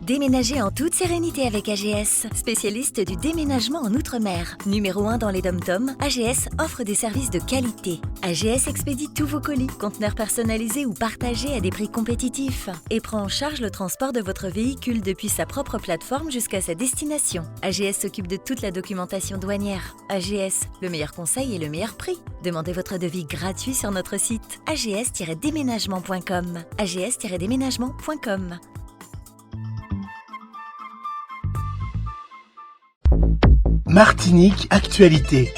Déménagez en toute sérénité avec AGS, spécialiste du déménagement en Outre-mer. Numéro 1 dans les dom-toms, AGS offre des services de qualité. AGS expédie tous vos colis, conteneurs personnalisés ou partagés à des prix compétitifs et prend en charge le transport de votre véhicule depuis sa propre plateforme jusqu'à sa destination. AGS s'occupe de toute la documentation douanière. AGS, le meilleur conseil et le meilleur prix. Demandez votre devis gratuit sur notre site ags-déménagement.com. ags-déménagement.com. Martinique Actualité.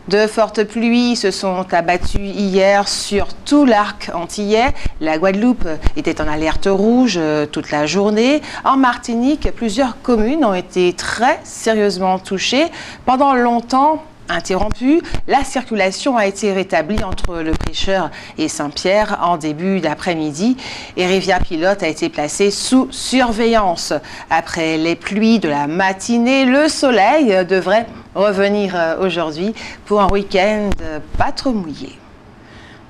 De fortes pluies se sont abattues hier sur tout l'arc antillais. La Guadeloupe était en alerte rouge toute la journée. En Martinique, plusieurs communes ont été très sérieusement touchées. Pendant longtemps interrompue, la circulation a été rétablie entre le Prêcheur et Saint-Pierre en début d'après-midi et Rivière-Pilote a été placée sous surveillance. Après les pluies de la matinée, le soleil devrait revenir aujourd'hui pour un week-end pas trop mouillé.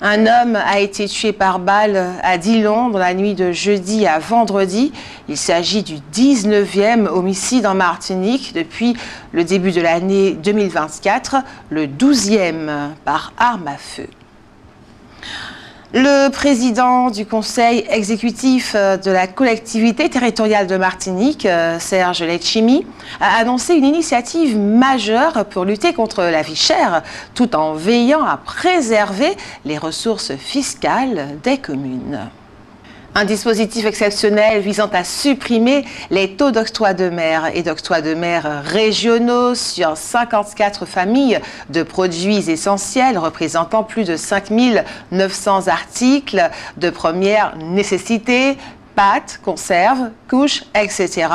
Un homme a été tué par balle à Dillon dans la nuit de jeudi à vendredi. Il s'agit du 19e homicide en Martinique depuis le début de l'année 2024, le 12e par arme à feu. Le président du conseil exécutif de la collectivité territoriale de Martinique, Serge Letchimy, a annoncé une initiative majeure pour lutter contre la vie chère, tout en veillant à préserver les ressources fiscales des communes. Un dispositif exceptionnel visant à supprimer les taux d'octroi de mer et d'octroi de mer régionaux sur 54 familles de produits essentiels représentant plus de 5 900 articles de première nécessité, pâtes, conserves, couches, etc.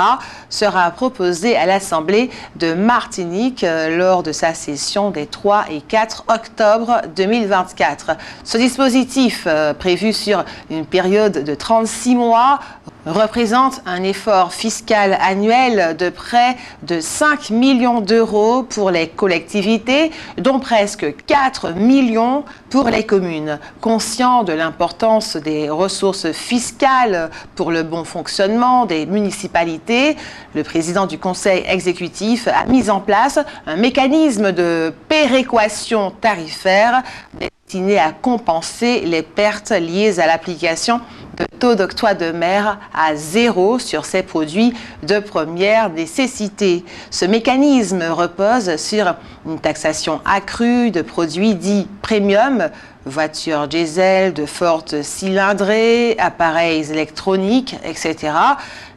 sera proposé à l'Assemblée de Martinique lors de sa session des 3 et 4 octobre 2024. Ce dispositif, prévu sur une période de 36 mois, représente un effort fiscal annuel de près de 5 millions d'euros pour les collectivités, dont presque 4 millions pour les communes. Conscient de l'importance des ressources fiscales pour le bon fonctionnement des municipalités, le président du conseil exécutif a mis en place un mécanisme de péréquation tarifaire destiné à compenser les pertes liées à l'application de taux d'octroi de mer à 0 sur ces produits de première nécessité. Ce mécanisme repose sur une taxation accrue de produits dits premium, voitures diesel de forte cylindrée, appareils électroniques, etc.,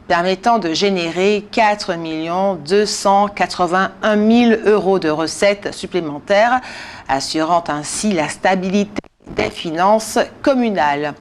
permettant de générer 4 281 000 euros de recettes supplémentaires, assurant ainsi la stabilité des finances communales.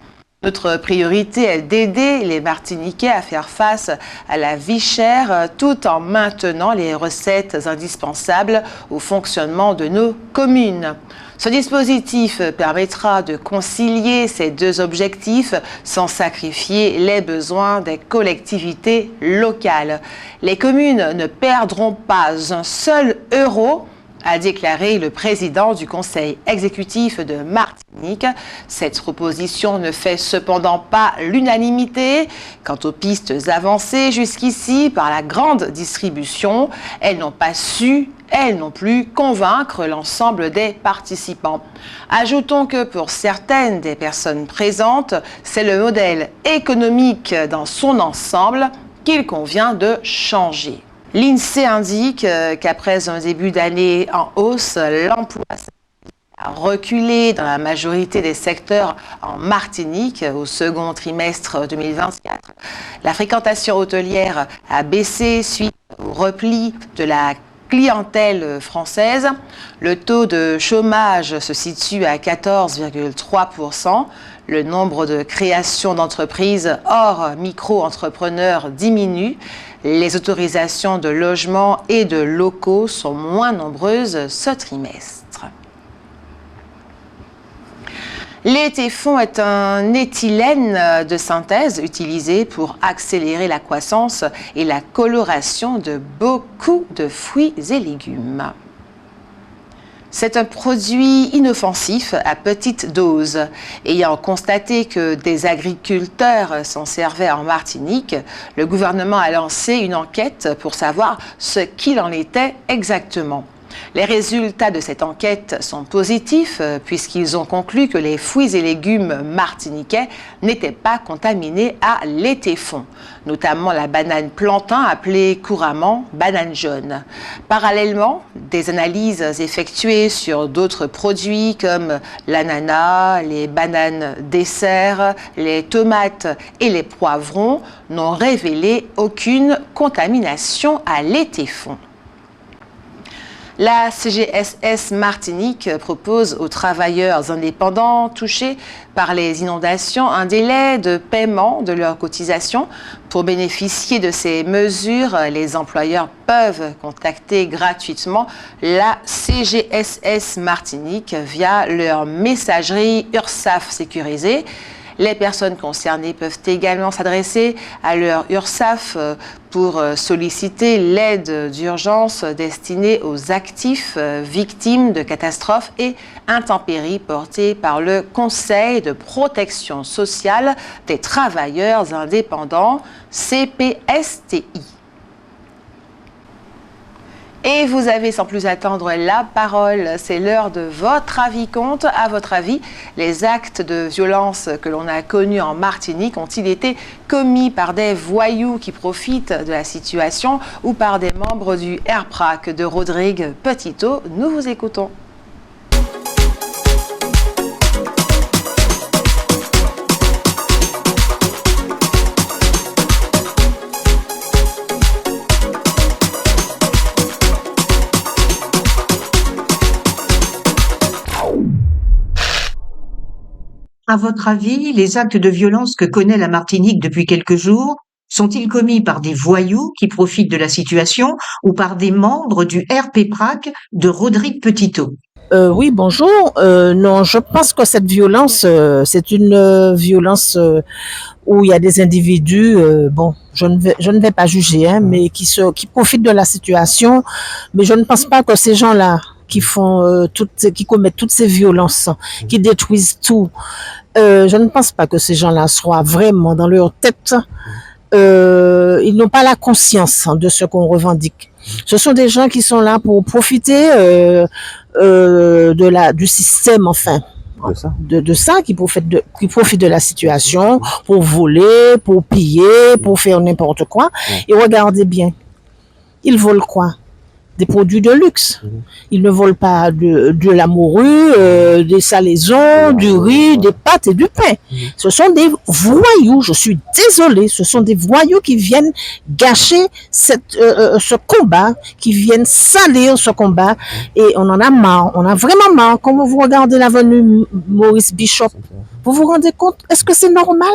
Notre priorité est d'aider les Martiniquais à faire face à la vie chère tout en maintenant les recettes indispensables au fonctionnement de nos communes. Ce dispositif permettra de concilier ces deux objectifs sans sacrifier les besoins des collectivités locales. Les communes ne perdront pas un seul euro, a déclaré le président du conseil exécutif de Martinique. Cette proposition ne fait cependant pas l'unanimité. Quant aux pistes avancées jusqu'ici par la grande distribution, elles n'ont pas su, elles non plus, convaincre l'ensemble des participants. Ajoutons que pour certaines des personnes présentes, c'est le modèle économique dans son ensemble qu'il convient de changer. L'INSEE indique qu'après un début d'année en hausse, l'emploi a reculé dans la majorité des secteurs en Martinique au second trimestre 2024. La fréquentation hôtelière a baissé suite au repli de la clientèle française. Le taux de chômage se situe à 14,3%. Le nombre de créations d'entreprises hors micro-entrepreneurs diminue. Les autorisations de logements et de locaux sont moins nombreuses ce trimestre. L'étéfon est un éthylène de synthèse utilisé pour accélérer la croissance et la coloration de beaucoup de fruits et légumes. C'est un produit inoffensif à petite dose. Ayant constaté que des agriculteurs s'en servaient en Martinique, le gouvernement a lancé une enquête pour savoir ce qu'il en était exactement. Les résultats de cette enquête sont positifs puisqu'ils ont conclu que les fruits et légumes martiniquais n'étaient pas contaminés à l'étéfon, notamment la banane plantain appelée couramment banane jaune. Parallèlement, des analyses effectuées sur d'autres produits comme l'ananas, les bananes dessert, les tomates et les poivrons n'ont révélé aucune contamination à l'étéfon. La CGSS Martinique propose aux travailleurs indépendants touchés par les inondations un délai de paiement de leurs cotisations. Pour bénéficier de ces mesures, les employeurs peuvent contacter gratuitement la CGSS Martinique via leur messagerie URSSAF sécurisée. Les personnes concernées peuvent également s'adresser à leur URSSAF pour solliciter l'aide d'urgence destinée aux actifs victimes de catastrophes et intempéries portée par le Conseil de protection sociale des travailleurs indépendants, CPSTI. Et vous avez sans plus attendre la parole. C'est l'heure de votre avis compte. À votre avis, les actes de violence que l'on a connus en Martinique ont-ils été commis par des voyous qui profitent de la situation ou par des membres du RPRAC de Rodrigue Petitot? Nous vous écoutons. À votre avis, les actes de violence que connaît la Martinique depuis quelques jours sont-ils commis par des voyous qui profitent de la situation ou par des membres du RPPRAC de Rodrigue Petitot? Oui, bonjour. Non, je pense que cette violence, c'est une violence où il y a des individus, bon, je ne vais pas juger, hein, mais qui profitent de la situation. Mais je ne pense pas que ces gens-là qui font qui commettent toutes ces violences, qui détruisent tout, je ne pense pas que ces gens-là soient vraiment dans leur tête. Ils n'ont pas la conscience de ce qu'on revendique. Ce sont des gens qui sont là pour profiter du système, enfin, de ça, qui profitent de la situation pour voler, pour piller, pour faire n'importe quoi. Et regardez bien, ils volent quoi? Des produits de luxe. Ils ne volent pas de la morue, des salaisons, du riz, des pâtes et du pain. Ce sont des voyous, je suis désolée, ce sont des voyous qui viennent gâcher ce combat, qui viennent salir ce combat. Et on en a marre, on a vraiment marre. Quand vous regardez l'avenue Maurice Bishop, vous vous rendez compte, est-ce que c'est normal?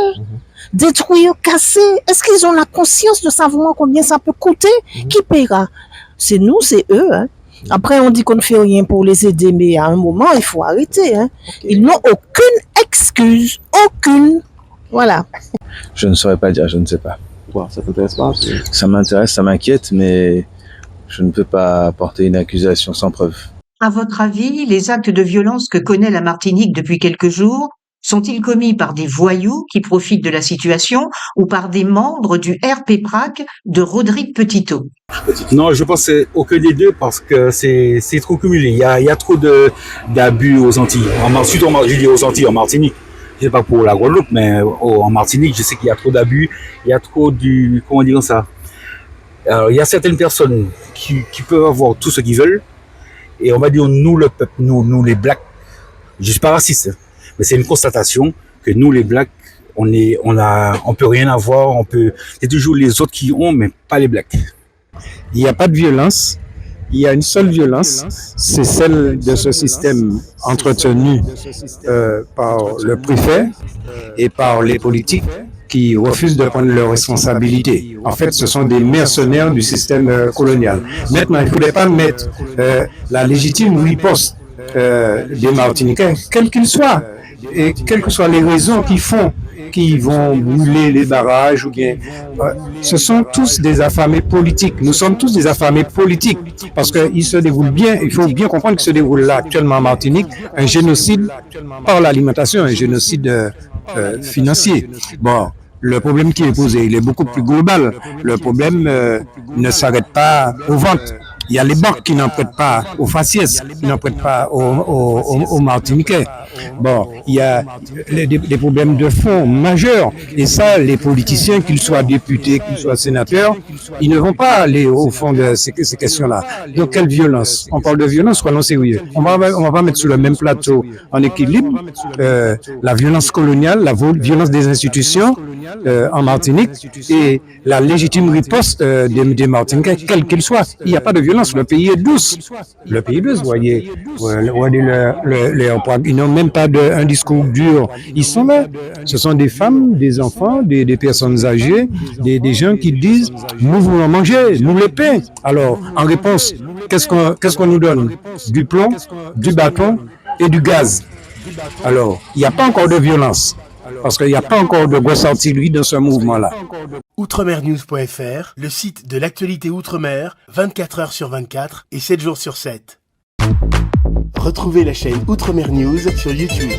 Détruire, casser, est-ce qu'ils ont la conscience de savoir combien ça peut coûter? Qui paiera? C'est nous, c'est eux. Hein. Après, on dit qu'on ne fait rien pour les aider, mais à un moment, il faut arrêter. Hein. Ils n'ont aucune excuse, aucune. Voilà. Je ne saurais pas dire, je ne sais pas. Pourquoi? Ça t'intéresse pas? Ça m'intéresse, ça m'inquiète, mais je ne peux pas porter une accusation sans preuve. À votre avis, les actes de violence que connaît la Martinique depuis quelques jours sont-ils commis par des voyous qui profitent de la situation ou par des membres du RPPRAC de Rodrigue Petitot? Non, je pense que c'est aucun des deux parce que c'est trop cumulé. Il y a trop d'abus aux Antilles. Surtout, je dis aux Antilles, en Martinique. Je sais pas pour la Guadeloupe, mais en Martinique, je sais qu'il y a trop d'abus. Il y a trop comment dire ça? Alors, il y a certaines personnes qui peuvent avoir tout ce qu'ils veulent. Et on va dire, nous, le peuple, nous les blacks, je suis pas raciste, mais c'est une constatation que nous, les blacks, on peut rien avoir, c'est toujours les autres qui ont, mais pas les blacks. Il n'y a pas de violence, il y a une seule violence, c'est celle de ce système entretenu par le préfet et par les politiques qui refusent de prendre leurs responsabilités. En fait, ce sont des mercenaires du système colonial. Maintenant, il ne faudrait pas mettre la légitime riposte des Martiniquais, quels qu'ils soient, et quelles que soient les raisons qui font qui vont brûler les barrages ou bien. Ce sont tous des affamés politiques. Nous sommes tous des affamés politiques parce qu'il se déroule bien, il faut bien comprendre qu'il se déroule là actuellement en Martinique un génocide par l'alimentation, un génocide financier. Bon. Le problème qui est posé, il est beaucoup plus global. Le problème ne s'arrête pas aux ventes. Il y a les banques qui n'en prêtent pas aux faciès, qui n'en prêtent pas aux Martiniquais. Bon, il y a des problèmes de fonds majeurs. Et ça, les politiciens, qu'ils soient députés, qu'ils soient sénateurs, ils ne vont pas aller au fond de ces questions-là. Donc, quelle violence? On parle de violence, soyons sérieux. On va pas mettre sur le même plateau en équilibre la violence coloniale, la violence des institutions en Martinique et la légitime riposte des Martiniquais, quelle qu'elle soit. Il n'y a pas de violence. Le pays est douce. Le pays est douce, voyez. Ils n'ont même pas un discours dur. Ils sont là. Ce sont des femmes, des enfants, des personnes âgées, des gens qui disent « Nous voulons manger, nous les pains ». Alors, en réponse, qu'est-ce qu'on nous donne? Du plomb, du bâton et du gaz. Alors, il n'y a pas encore de violence. Parce qu'il n'y a pas encore de grosse artillerie dans ce mouvement-là. Outremernews.fr, le site de l'actualité Outre-mer, 24 heures sur 24 et 7 jours sur 7. Retrouvez la chaîne Outremer News sur YouTube.